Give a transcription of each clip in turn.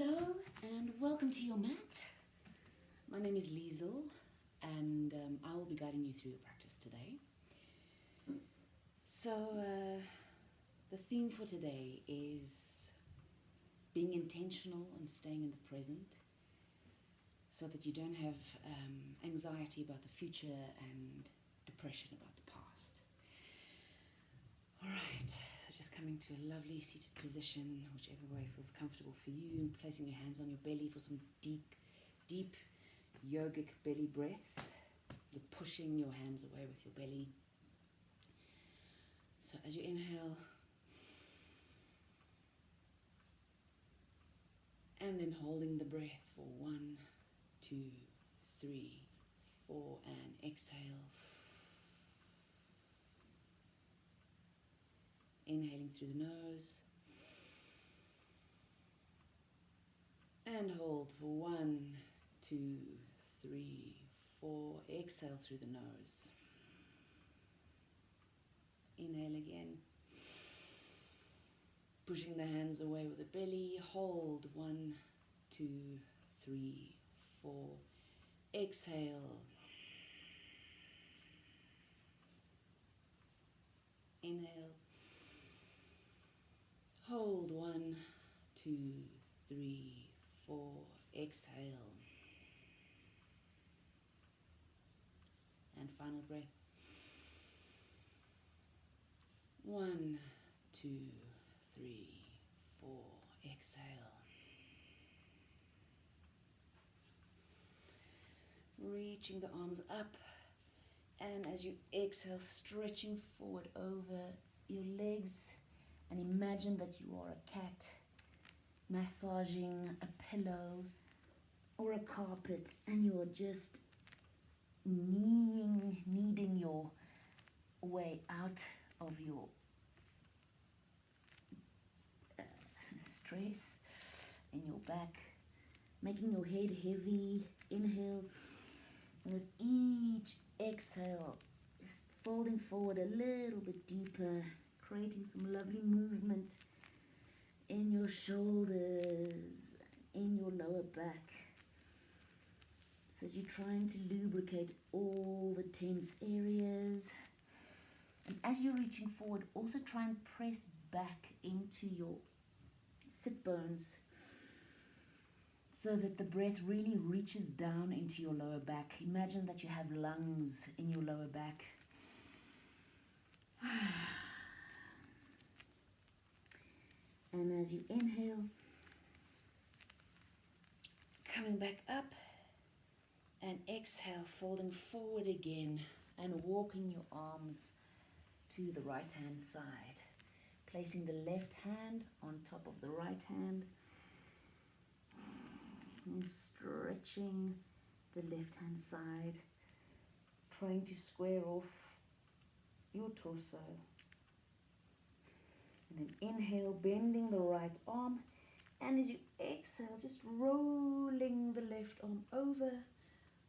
Hello and welcome to your mat. My name is Liesel and I will be guiding you through your practice today. So the theme for today is being intentional and staying in the present so that you don't have anxiety about the future and depression about the past. Alright, so just coming to a lovely seated position, whichever way feels comfortable for you, and placing your hands on your belly for some deep yogic belly breaths. You're pushing your hands away with your belly. So as you inhale, and then holding the breath for 1, 2, 3, 4, and exhale. Inhaling through the nose. And hold for 1, 2, 3, 4. Exhale through the nose. Inhale again. Pushing the hands away with the belly. Hold 1, 2, 3, 4. Exhale. Inhale. Hold 1, 2, 3, 4. Exhale. And final breath. 1, 2, 3, 4. Exhale. Reaching the arms up, and as you exhale, stretching forward over your legs, and imagine that you are a cat massaging a pillow or a carpet, and you are just kneading your way out of your stress in your back, making your head heavy. Inhale, and with each exhale, just folding forward a little bit deeper, creating some lovely movement in your shoulders, in your lower back. So you're trying to lubricate all the tense areas. And as you're reaching forward, also try and press back into your sit bones so that the breath really reaches down into your lower back. Imagine that you have lungs in your lower back. And as you inhale, coming back up, and exhale, folding forward again and walking your arms to the right hand side. Placing the left hand on top of the right hand and stretching the left hand side, trying to square off your torso. And then inhale, bending the right arm, and as you exhale, just rolling the left arm over,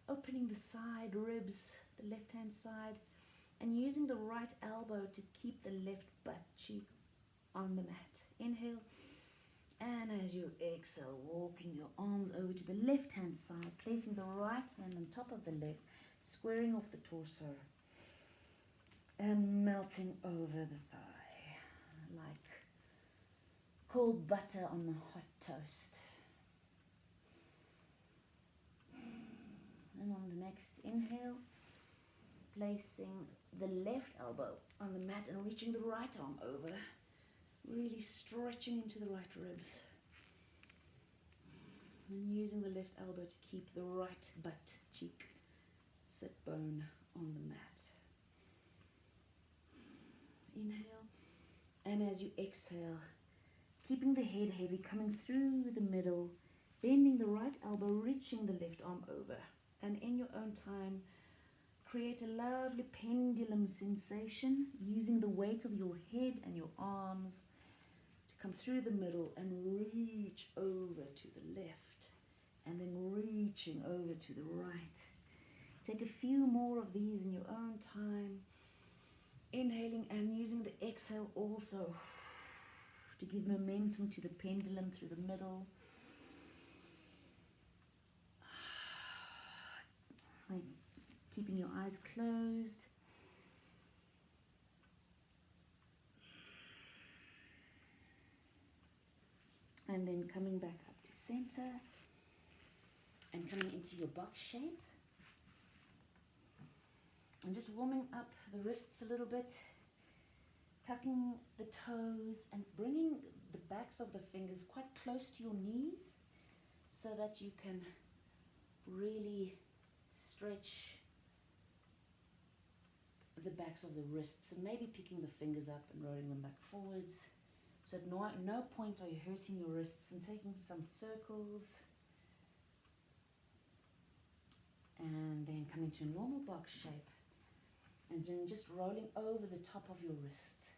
opening the side ribs, the left hand side, and using the right elbow to keep the left butt cheek on the mat. Inhale, and as you exhale, walking your arms over to the left hand side, placing the right hand on top of the left, squaring off the torso, and melting over the thigh like cold butter on a hot toast. And on the next inhale, placing the left elbow on the mat and reaching the right arm over, really stretching into the right ribs. And using the left elbow to keep the right butt cheek, sit bone on the mat. Inhale, and as you exhale, keeping the head heavy, coming through the middle, bending the right elbow, reaching the left arm over. And in your own time, create a lovely pendulum sensation using the weight of your head and your arms to come through the middle and reach over to the left, and then reaching over to the right. Take a few more of these in your own time. Inhaling and using the exhale also to give momentum to the pendulum through the middle. like keeping your eyes closed. And then coming back up to center and coming into your box shape. And just warming up the wrists a little bit, tucking the toes and bringing the backs of the fingers quite close to your knees so that you can really stretch the backs of the wrists, and maybe picking the fingers up and rolling them back forwards. So at no point are you hurting your wrists, and taking some circles. And then coming to a normal box shape. And then just rolling over the top of your wrist.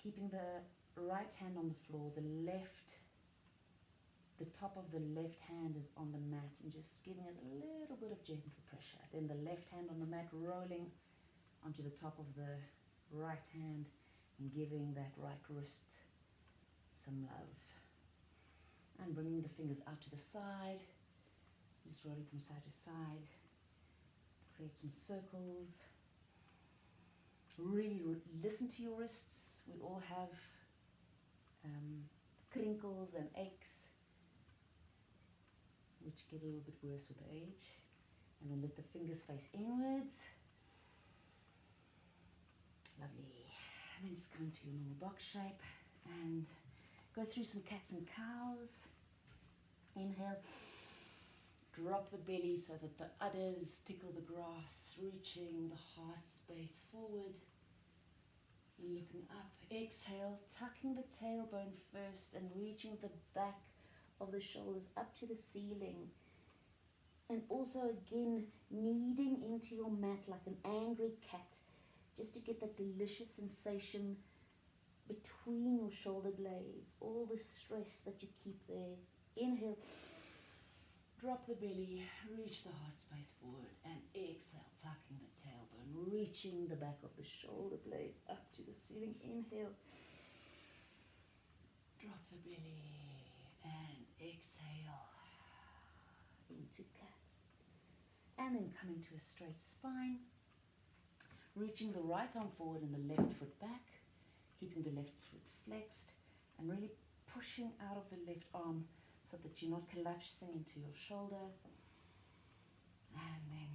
Keeping the right hand on the floor, the top of the left hand is on the mat, and just giving it a little bit of gentle pressure. Then the left hand on the mat rolling onto the top of the right hand and giving that right wrist some love. And bringing the fingers out to the side, just rolling from side to side. Create some circles. Really listen to your wrists. We all have crinkles and aches, which get a little bit worse with age. And then let the fingers face inwards. Lovely. And then just come to your normal box shape and go through some cats and cows. Inhale. Drop the belly so that the udders tickle the grass, reaching the heart space forward. Looking up. Exhale, tucking the tailbone first and reaching the back of the shoulders up to the ceiling. And also again, kneading into your mat like an angry cat, just to get that delicious sensation between your shoulder blades, all the stress that you keep there. Inhale. Drop the belly, reach the heart space forward, and exhale, tucking the tailbone, reaching the back of the shoulder blades up to the ceiling. Inhale, drop the belly, and exhale into cat. And then come into a straight spine, reaching the right arm forward and the left foot back, keeping the left foot flexed, and really pushing out of the left arm so that you're not collapsing into your shoulder. And then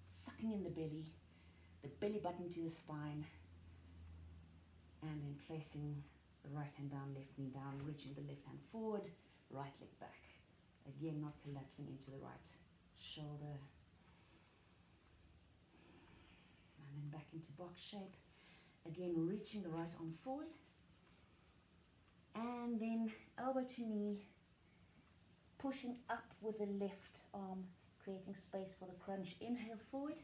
sucking in the belly button to the spine, and then placing the right hand down, left knee down, reaching the left hand forward, right leg back. Again, not collapsing into the right shoulder. And then back into box shape. Again, reaching the right arm forward. And then elbow to knee, pushing up with the left arm, creating space for the crunch. Inhale forward.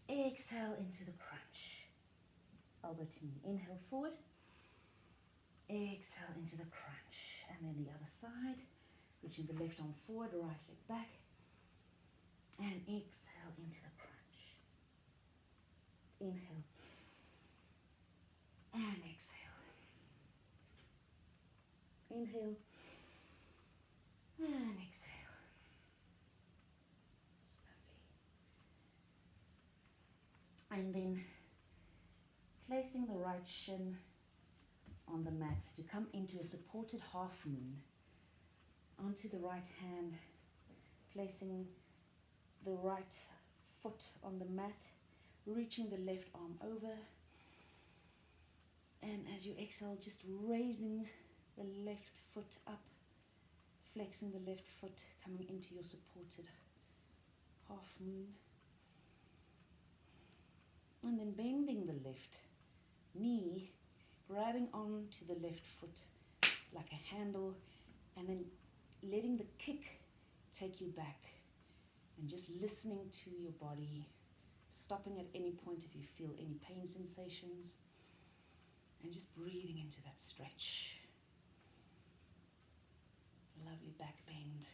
Exhale into the crunch. Elbow to knee. Inhale forward. Exhale into the crunch. And then the other side. Reaching the left arm forward, right leg back. And exhale into the crunch. Inhale. And exhale. Inhale. And exhale. Lovely. And then placing the right shin on the mat to come into a supported half moon. Onto the right hand, placing the right foot on the mat, reaching the left arm over. And as you exhale, just raising the left foot up, flexing the left foot, coming into your supported half moon. And then bending the left knee, grabbing onto the left foot like a handle, and then letting the kick take you back. And just listening to your body, stopping at any point if you feel any pain sensations, and just breathing into that stretch. Lovely back bend,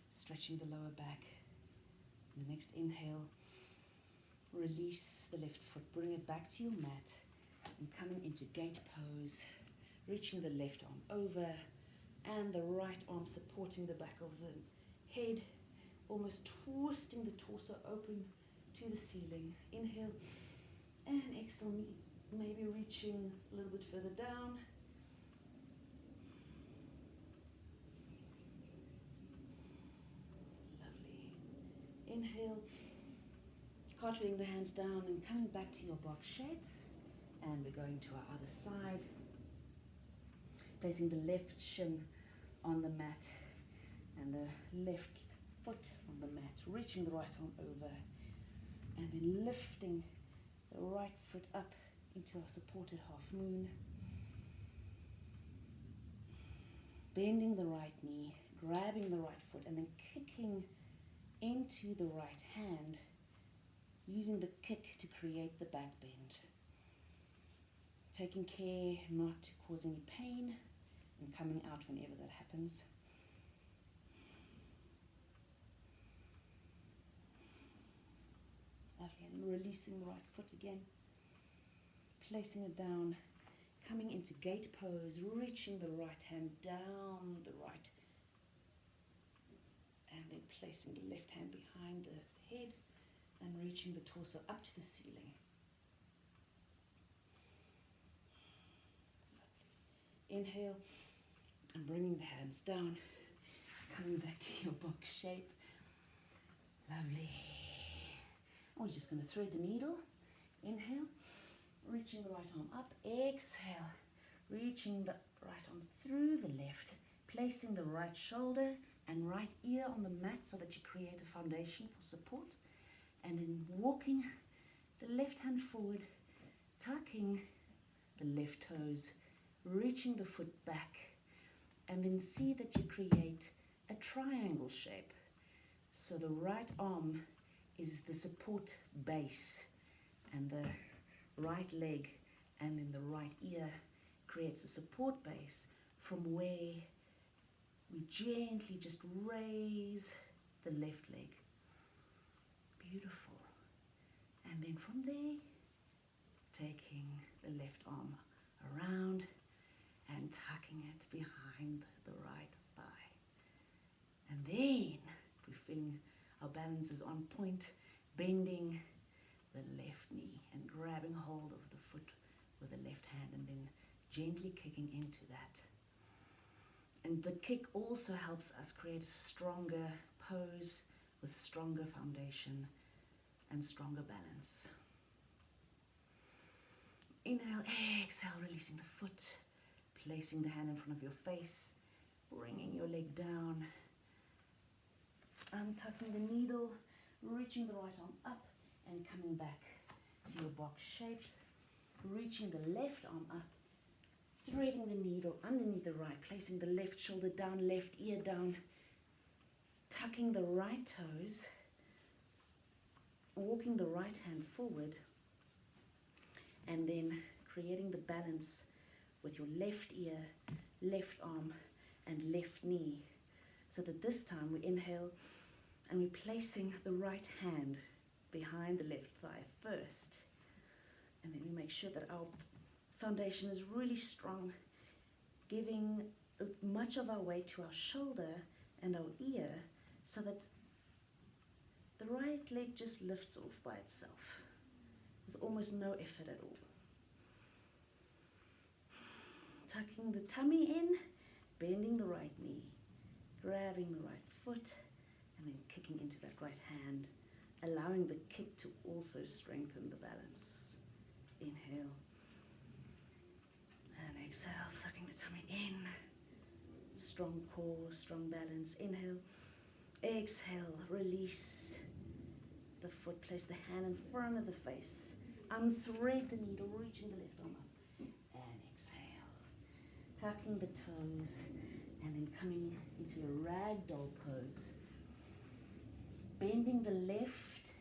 stretching the lower back. And the next inhale, release the left foot, bring it back to your mat, and coming into gate pose, reaching the left arm over, and the right arm supporting the back of the head, almost twisting the torso open to the ceiling. Inhale and exhale, maybe reaching a little bit further down. Lovely. Inhale, cartwheeling the hands down and coming back to your box shape. And we're going to our other side. Placing the left shin on the mat and the left foot on the mat, reaching the right arm over, and then lifting the right foot up into our supported half moon. Bending the right knee, grabbing the right foot, and then kicking into the right hand, using the kick to create the back bend. Taking care not to cause any pain and coming out whenever that happens. Lovely, and releasing the right foot again. Placing it down, coming into gate pose, reaching the right hand down the right, and then placing the left hand behind the head and reaching the torso up to the ceiling. Inhale and bringing the hands down, coming back to your box shape. Lovely. And we're just going to thread the needle. Inhale, reaching the right arm up. Exhale, reaching the right arm through the left, placing the right shoulder and right ear on the mat so that you create a foundation for support. And then walking the left hand forward, tucking the left toes, reaching the foot back, and then see that you create a triangle shape. So the right arm is the support base, and the right leg and then the right ear creates a support base from where we gently just raise the left leg. Beautiful. And then from there, taking the left arm around and tucking it behind the right thigh. And then, if we're feeling our balance is on point, bending the left knee and grabbing hold of the foot with the left hand and then gently kicking into that. And the kick also helps us create a stronger pose with stronger foundation and stronger balance. Inhale, exhale, releasing the foot, placing the hand in front of your face, bringing your leg down, untucking the needle, reaching the right arm up and coming back to your box shape, reaching the left arm up, threading the needle underneath the right, placing the left shoulder down, left ear down, tucking the right toes, walking the right hand forward, and then creating the balance with your left ear, left arm, and left knee. So that this time we inhale and we're placing the right hand behind the left thigh first. And then we make sure that our foundation is really strong, giving much of our weight to our shoulder and our ear so that the right leg just lifts off by itself with almost no effort at all. Tucking the tummy in, bending the right knee, grabbing the right foot, and then kicking into that right hand, allowing the kick to also strengthen the balance. Inhale and exhale, sucking the tummy in. Strong core, strong balance. Inhale, exhale, release the foot, place the hand in front of the face, unthread the needle, reaching the left arm up, and exhale, tucking the toes, and then coming into a ragdoll pose, bending the left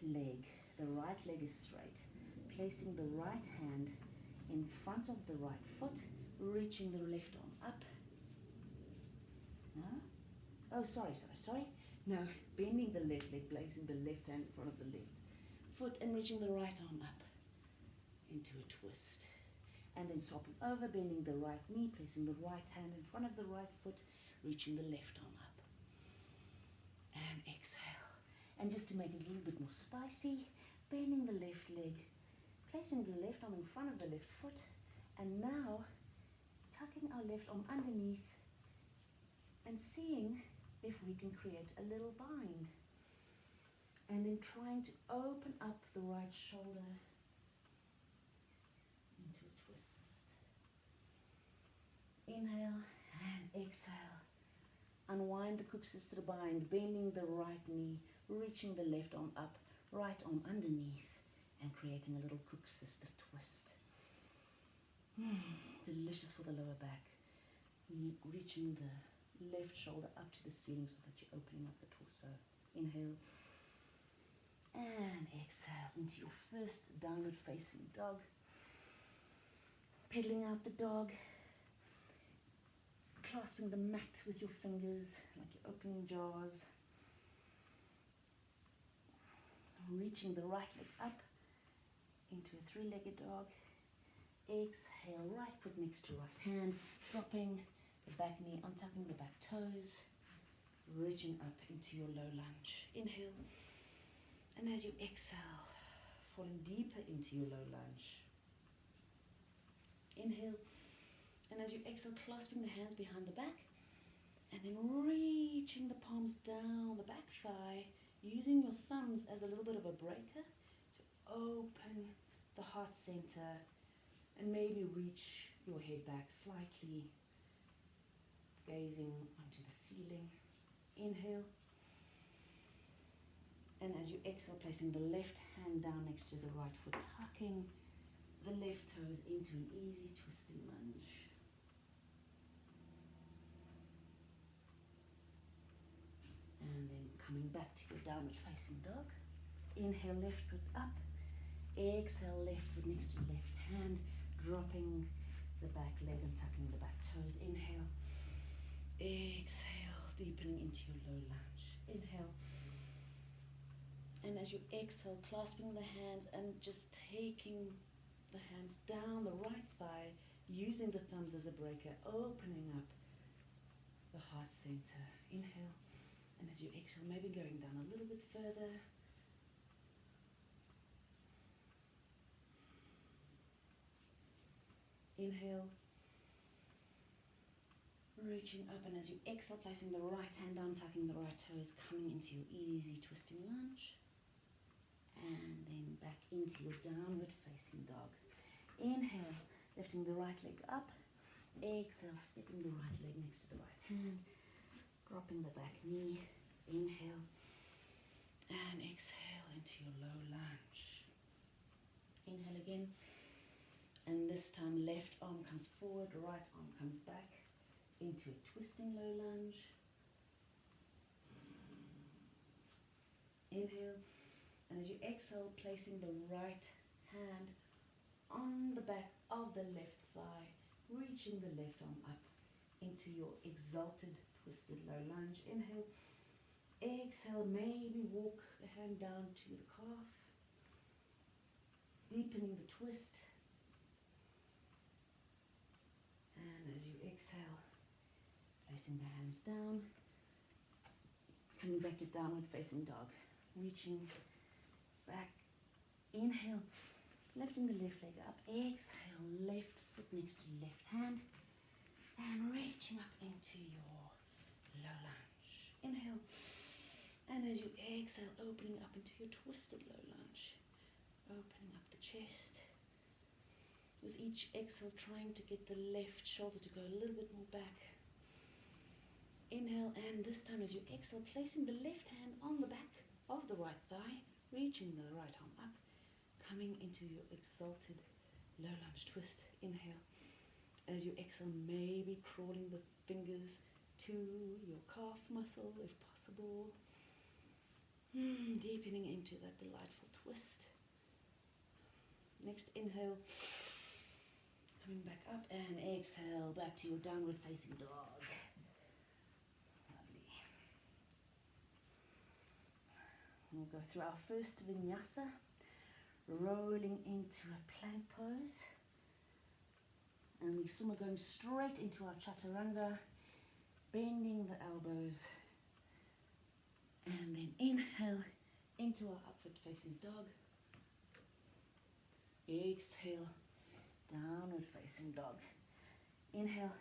leg, the right leg is straight, placing the right hand in front of the right foot, reaching the left arm up. No? Oh, sorry. Now, bending the left leg, placing the left hand in front of the left foot and reaching the right arm up into a twist. And then swapping over, bending the right knee, placing the right hand in front of the right foot, reaching the left arm up. And exhale. And just to make it a little bit more spicy, bending the left leg, placing the left arm in front of the left foot, and now tucking our left arm underneath and seeing if we can create a little bind. And then trying to open up the right shoulder into a twist. Inhale and exhale. Unwind the Cook Sister bind, bending the right knee, reaching the left arm up, right arm underneath, and creating a little Cook Sister twist. Delicious for the lower back. Reaching the left shoulder up to the ceiling so that you're opening up the torso. Inhale. And exhale into your first downward facing dog. Pedaling out the dog. Clasping the mat with your fingers like you're opening jars. Reaching the right leg up into a three-legged dog. Exhale, right foot next to right hand. Dropping the back knee, untucking the back toes. Reaching up into your low lunge. Inhale. And as you exhale, falling deeper into your low lunge. Inhale. And as you exhale, clasping the hands behind the back. And then reaching the palms down the back thigh, using your thumbs as a little bit of a breaker to open the heart center and maybe reach your head back slightly, gazing onto the ceiling. Inhale. And as you exhale, placing the left hand down next to the right foot, tucking the left toes into an easy twisting lunge. And then coming back to your downward facing dog. Inhale, left foot up. Exhale, left foot next to left hand, dropping the back leg and tucking the back toes. Inhale. Exhale, deepening into your low lunge. Inhale. And as you exhale, clasping the hands and just taking the hands down the right thigh, using the thumbs as a breaker, opening up the heart center. Inhale. And as you exhale, maybe going down a little bit further. Inhale. Reaching up, and as you exhale, placing the right hand down, tucking the right toes, coming into your easy twisting lunge. And then back into your downward facing dog. Inhale, lifting the right leg up. Exhale, stepping the right leg next to the right hand. Dropping the back knee. Inhale. And exhale into your low lunge. Inhale again. And this time left arm comes forward, right arm comes back into a twisting low lunge. Inhale. And as you exhale, placing the right hand on the back of the left thigh, reaching the left arm up into your exalted twisted low lunge. Inhale. Exhale, maybe walk the hand down to the calf, deepening the twist. And as you exhale, placing the hands down, coming back to downward facing dog, reaching back. Inhale, lifting the left leg up. Exhale, left foot next to left hand, and reaching up into your low lunge. Inhale, and as you exhale, opening up into your twisted low lunge, opening up the chest. With each exhale, trying to get the left shoulder to go a little bit more back. Inhale, and this time as you exhale, placing the left hand on the back of the right thigh, reaching the right arm up, coming into your exalted low lunge twist. Inhale. As you exhale, maybe crawling the fingers to your calf muscle if possible. Deepening into that delightful twist. Next inhale. Coming back up, and exhale, back to your downward facing dog. Lovely. We'll go through our first vinyasa, rolling into a plank pose. And we're going straight into our chaturanga, bending the elbows. And then inhale, into our upward facing dog. Exhale, downward facing dog. Inhale,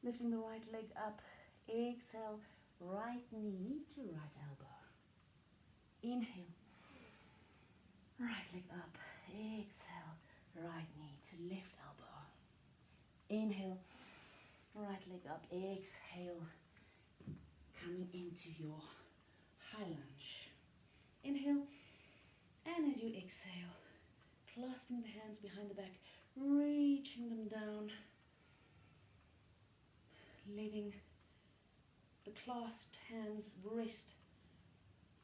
lifting the right leg up. Exhale, right knee to right elbow. Inhale, right leg up. Exhale, right knee to left elbow. Inhale, right leg up. Exhale, coming into your high lunge. Inhale, and as you exhale, clasping the hands behind the back, reaching them down, letting the clasped hands rest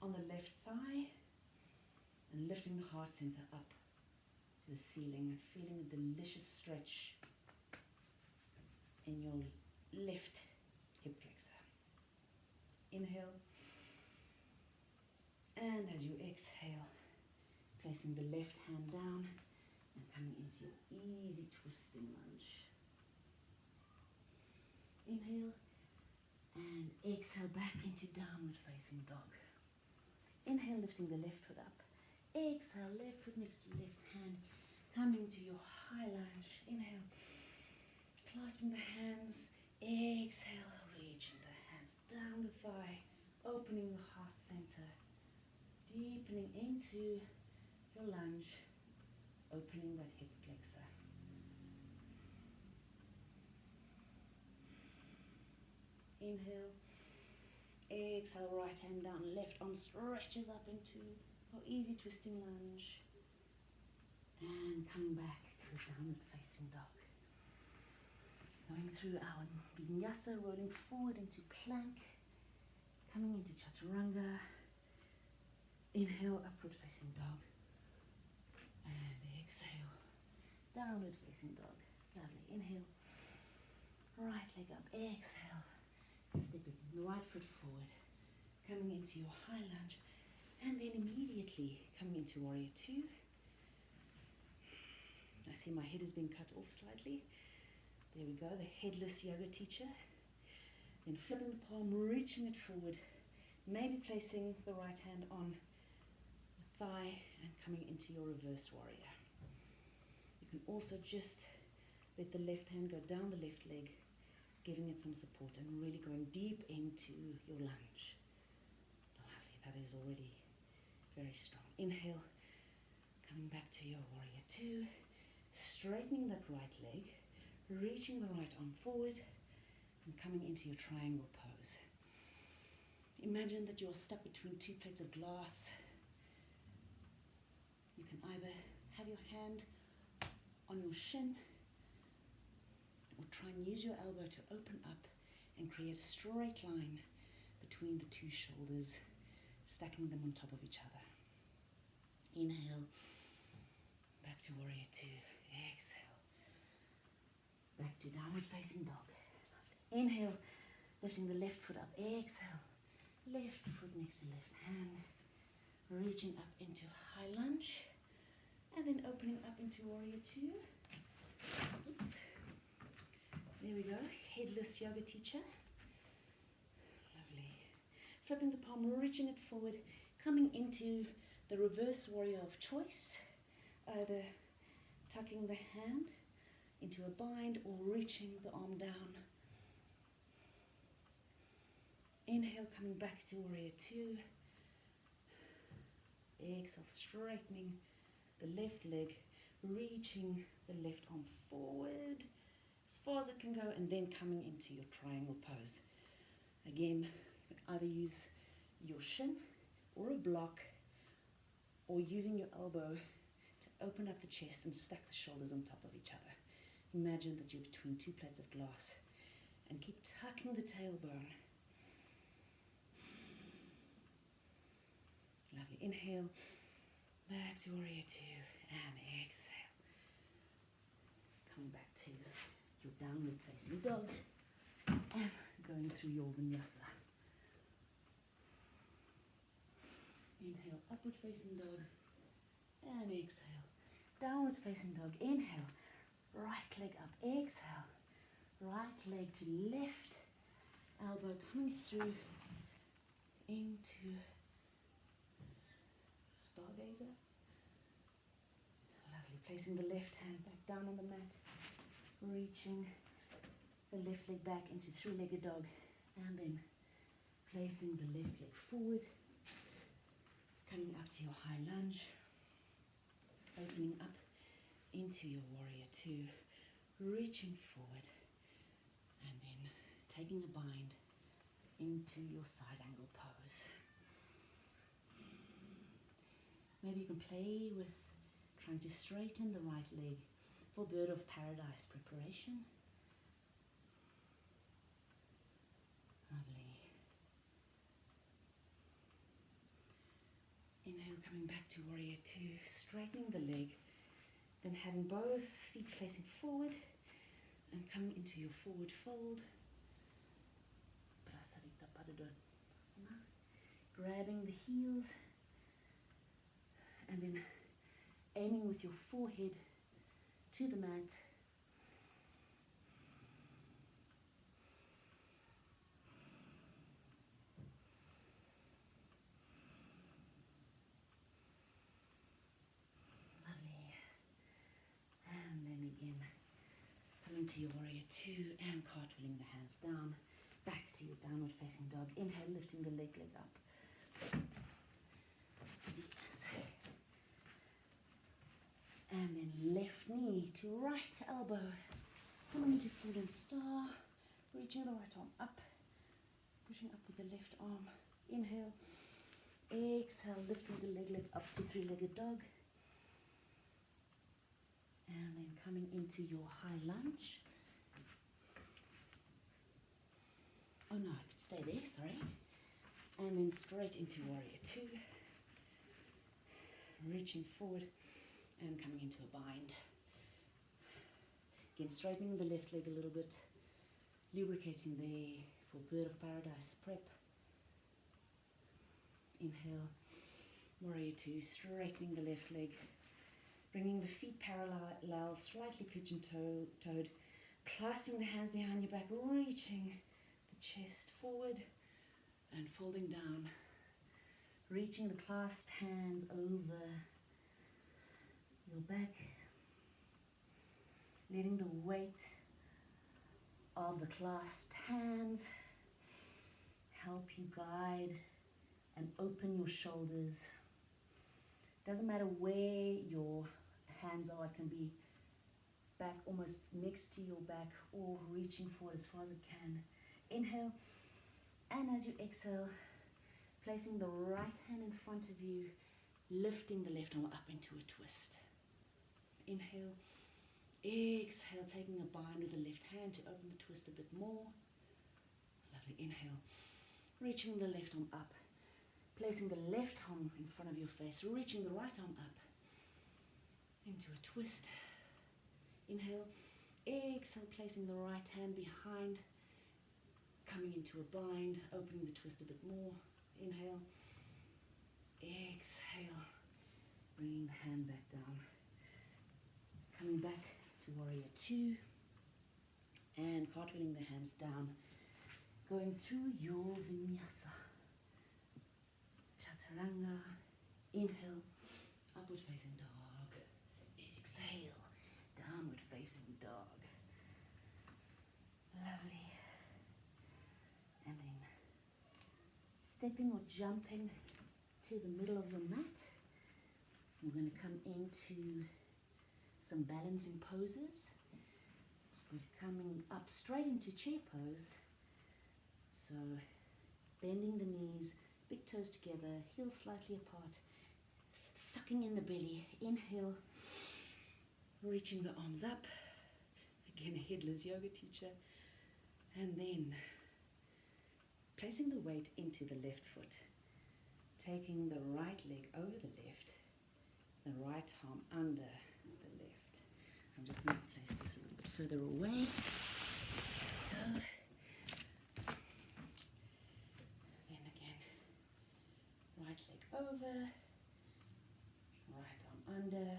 on the left thigh and lifting the heart center up to the ceiling and feeling a delicious stretch in your left hip flexor. Inhale, and as you exhale, placing the left hand down and coming into your easy twisting lunge. Inhale and exhale back into downward facing dog. Inhale, lifting the left foot up. Exhale, left foot next to left hand, coming to your high lunge. Inhale, clasping the hands. Exhale, reaching the hands down the thigh, opening the heart center, deepening into your lunge, opening that hip flexor. Inhale, exhale, right hand down, left arm stretches up into your easy twisting lunge, and coming back to a downward facing dog. Going through our Vinyasa, rolling forward into plank, coming into Chaturanga. Inhale, upward facing dog, and exhale, downward facing dog. Lovely. Inhale, right leg up. Exhale, stepping the right foot forward, coming into your high lunge, and then immediately coming into warrior two. I see my head is being cut off slightly. There we go, the headless yoga teacher. Then flipping the palm, reaching it forward, maybe placing the right hand on the thigh and coming into your reverse warrior. You can also just let the left hand go down the left leg, giving it some support and really going deep into your lunge. Lovely, that is already very strong. Inhale, coming back to your warrior two, straightening that right leg, reaching the right arm forward and coming into your triangle pose. Imagine that you're stuck between two plates of glass. You can either have your hand on your shin or try and use your elbow to open up and create a straight line between the two shoulders, stacking them on top of each other. Inhale, back to warrior two. Exhale, back to downward facing dog. Inhale, lifting the left foot up. Exhale, left foot next to left hand, reaching up into high lunge, and then opening up into warrior two. Oops. There we go, headless yoga teacher. Lovely. Flipping the palm, reaching it forward, coming into the reverse warrior of choice, either tucking the hand into a bind or reaching the arm down. Inhale, coming back to warrior two. Exhale, straightening the left leg, reaching the left arm forward as far as it can go, and then coming into your triangle pose. Again, you can either use your shin or a block, or using your elbow to open up the chest and stack the shoulders on top of each other. Imagine that you're between two plates of glass and keep tucking the tailbone. Lovely. Inhale, back to warrior two, and exhale. Coming back to your downward facing dog and going through your vinyasa. Inhale, upward facing dog, and exhale. Downward facing dog. Inhale, right leg up. Exhale, right leg to left, elbow coming through into stargazer. Lovely. Placing the left hand back down on the mat, reaching the left leg back into three-legged dog, and then placing the left leg forward, coming up to your high lunge, opening up into your warrior two, reaching forward, and then taking a bind into your side angle pose. Maybe you can play with trying to straighten the right leg for bird of paradise preparation. Lovely. Inhale, coming back to warrior two, straightening the leg, then having both feet facing forward and coming into your forward fold. Prasarita Padadasana. Grabbing the heels and then aiming with your forehead to the mat. Lovely. And then again, coming to your warrior two and cartwheeling the hands down, back to your downward facing dog. Inhale, lifting the leg up. And then left knee to right elbow, coming into fallen star, reaching the right arm up, pushing up with the left arm. Inhale, exhale, lifting the leg up to three-legged dog. And then coming into your high lunge. Oh no, I could stay there, sorry. And then straight into warrior two, reaching forward and coming into a bind. Again, straightening the left leg a little bit, lubricating there for bird of paradise prep. Inhale, warrior two, straightening the left leg, bringing the feet parallel, slightly pigeon-toed, clasping the hands behind your back, reaching the chest forward and folding down, reaching the clasped hands over your back, letting the weight of the clasped hands help you guide and open your shoulders. Doesn't matter where your hands are, it can be back almost next to your back or reaching forward as far as it can. Inhale, and as you exhale, placing the right hand in front of you, lifting the left arm up into a twist. Inhale, exhale, taking a bind with the left hand to open the twist a bit more. Lovely. Inhale, reaching the left arm up, placing the left arm in front of your face, reaching the right arm up into a twist. Inhale, exhale, placing the right hand behind, coming into a bind, opening the twist a bit more. Inhale, exhale, bringing the hand back down. Coming back to warrior two and cartwheeling the hands down, going through your Vinyasa. Chaturanga. Inhale, upward facing dog. Exhale, downward facing dog. Lovely. And then stepping or jumping to the middle of your mat. We're going to come into some balancing poses. So we're coming up straight into chair pose. So bending the knees, big toes together, heels slightly apart, sucking in the belly. Inhale, reaching the arms up. Again, a headless yoga teacher. And then placing the weight into the left foot, taking the right leg over the left, the right arm under the left. I'm just going to place this a little bit further away. Go. Then again, right leg over, right arm under,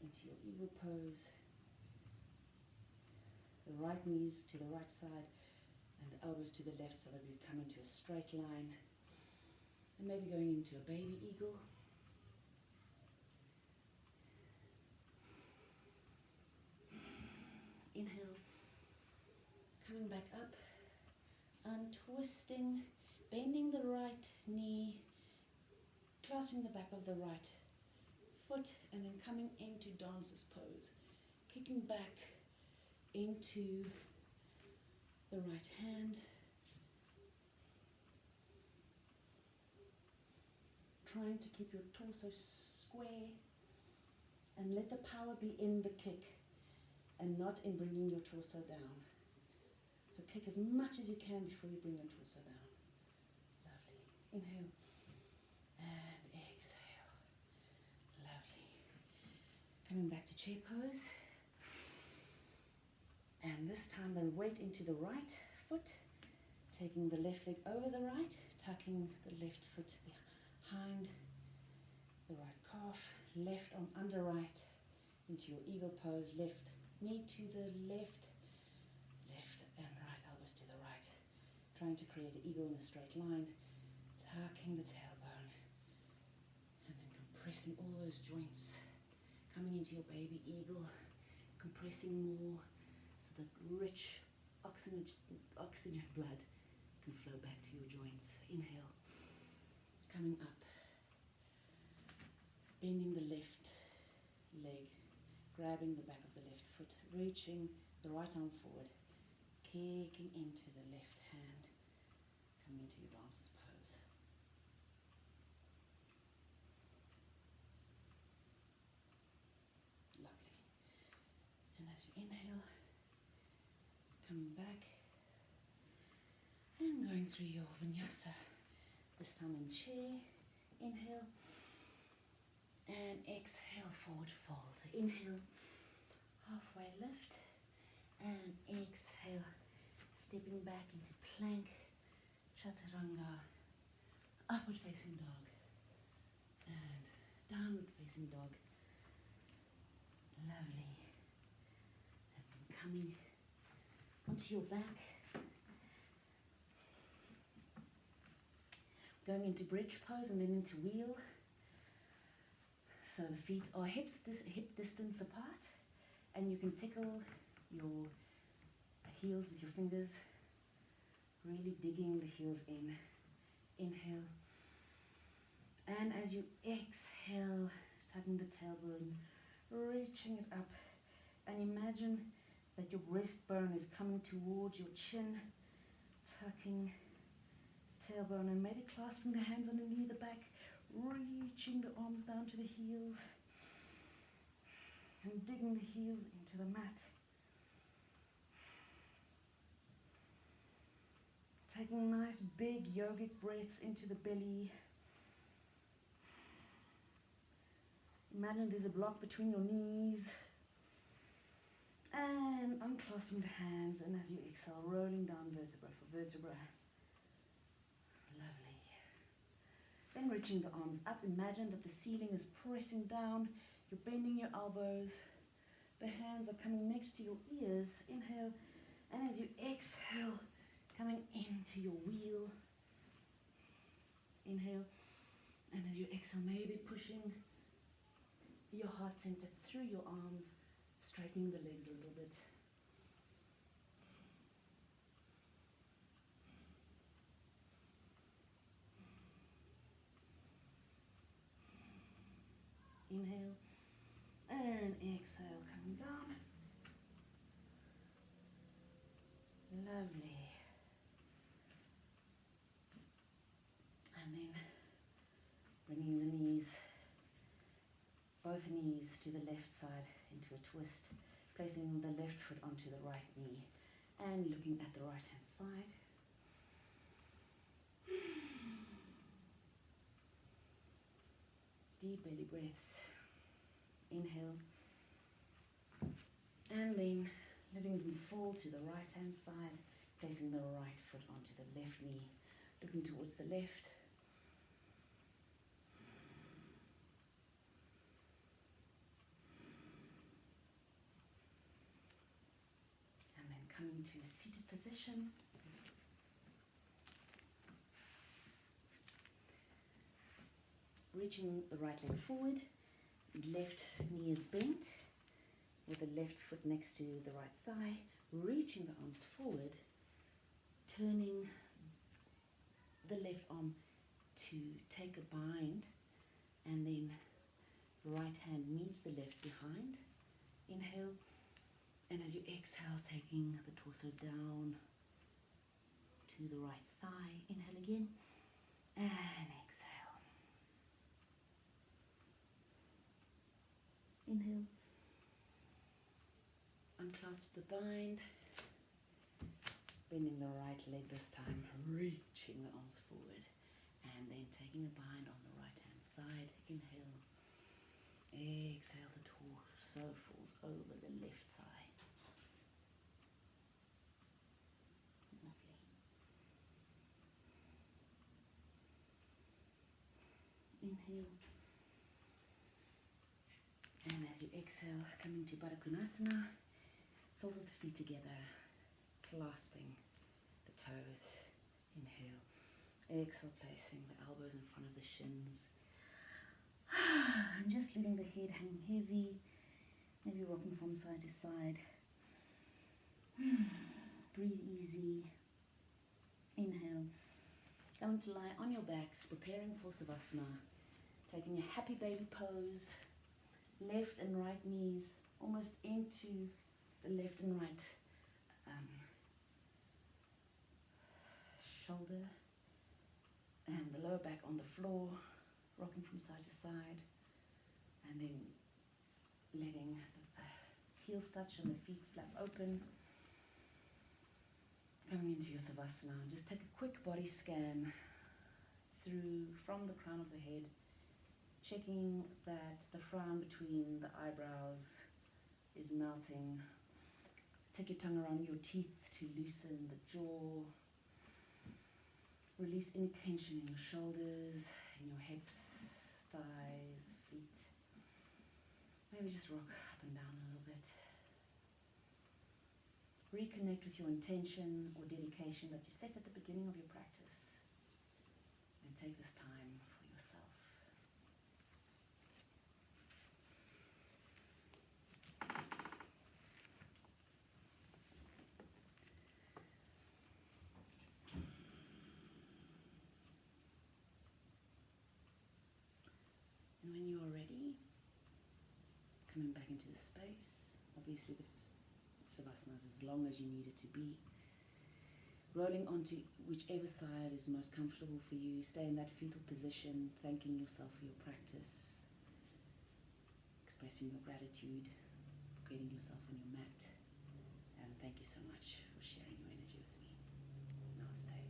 into your eagle pose. The right knees to the right side and the elbows to the left so that we come into a straight line. And maybe going into a baby eagle. Inhale. Coming back up. Untwisting. Bending the right knee. Clasping the back of the right foot. And then coming into dancer's pose. Kicking back into the right hand. Trying to keep your torso square. And let the power be in the kick and not in bringing your torso down. So kick as much as you can before you bring your torso down. Lovely. Inhale and exhale. Lovely. Coming back to chair pose. And this time the weight into the right foot. Taking the left leg over the right. Tucking the left foot behind the right calf. Left arm under right into your eagle pose. Left knee to the left. Left and right elbows to the right. Trying to create an eagle in a straight line. Tucking the tailbone. And then compressing all those joints. Coming into your baby eagle. Compressing more so that rich oxygen blood can flow back to your joints. Inhale. Coming up. Bending the left leg, grabbing the back of the left foot, reaching the right arm forward, kicking into the left hand, coming into your dancer's pose. Lovely. And as you inhale, coming back and going through your vinyasa, this time in chair. Inhale. And exhale, forward fold. Inhale, halfway lift. And exhale, stepping back into plank, chaturanga, upward facing dog. And downward facing dog. Lovely. And then coming onto your back. Going into bridge pose and then into wheel. So the feet are hip distance apart, and you can tickle your heels with your fingers, really digging the heels in. Inhale. And as you exhale, tucking the tailbone, reaching it up, and imagine that your breastbone is coming towards your chin, tucking the tailbone and maybe clasping the hands underneath the back, reaching the arms down to the heels and digging the heels into the mat. Taking nice big yogic breaths into the belly. Imagine there's a block between your knees. And unclasping the hands, and as you exhale, rolling down vertebra for vertebra. Lovely. Then reaching the arms up, imagine that the ceiling is pressing down, you're bending your elbows, the hands are coming next to your ears. Inhale, and as you exhale, coming into your wheel. Inhale, and as you exhale, maybe pushing your heart center through your arms, straightening the legs a little bit. Inhale and exhale, coming down. Lovely. And then bringing the knees, both knees to the left side into a twist, placing the left foot onto the right knee and looking at the right hand side. Deep belly breaths. Inhale. And then letting them fall to the right hand side, placing the right foot onto the left knee, looking towards the left. And then coming to a seated position. Reaching the right leg forward, left knee is bent, with the left foot next to the right thigh, reaching the arms forward, turning the left arm to take a bind, and then right hand meets the left behind. Inhale, and as you exhale, taking the torso down to the right thigh. Inhale again, and exhale. Inhale, unclasp the bind, bending the right leg this time, reaching the arms forward, and then taking a bind on the right hand side. Inhale, exhale, the torso falls over the left thigh. Lovely. Inhale, and as you exhale, come into Baddha Konasana, soles of the feet together, clasping the toes. Inhale, exhale, placing the elbows in front of the shins. And just letting the head hang heavy, maybe rocking from side to side. Breathe easy. Inhale. Going to lie on your backs, preparing for Savasana. Taking a happy baby pose. Left and right knees almost into the left and right shoulder. And the lower back on the floor, rocking from side to side. And then letting the heels touch and the feet flap open. Coming into your Savasana, just take a quick body scan through from the crown of the head, checking that the frown between the eyebrows is melting. Take your tongue around your teeth to loosen the jaw. Release any tension in your shoulders, in your hips, thighs, feet. Maybe just rock up and down a little bit. Reconnect with your intention or dedication that you set at the beginning of your practice. And take this time for yourself. And when you are ready, coming back into the space, obviously the Savasana is as long as you need it to be. Rolling onto whichever side is most comfortable for you. Stay in that fetal position, thanking yourself for your practice, expressing your gratitude for getting yourself on your mat. And thank you so much for sharing your energy with me. Namaste.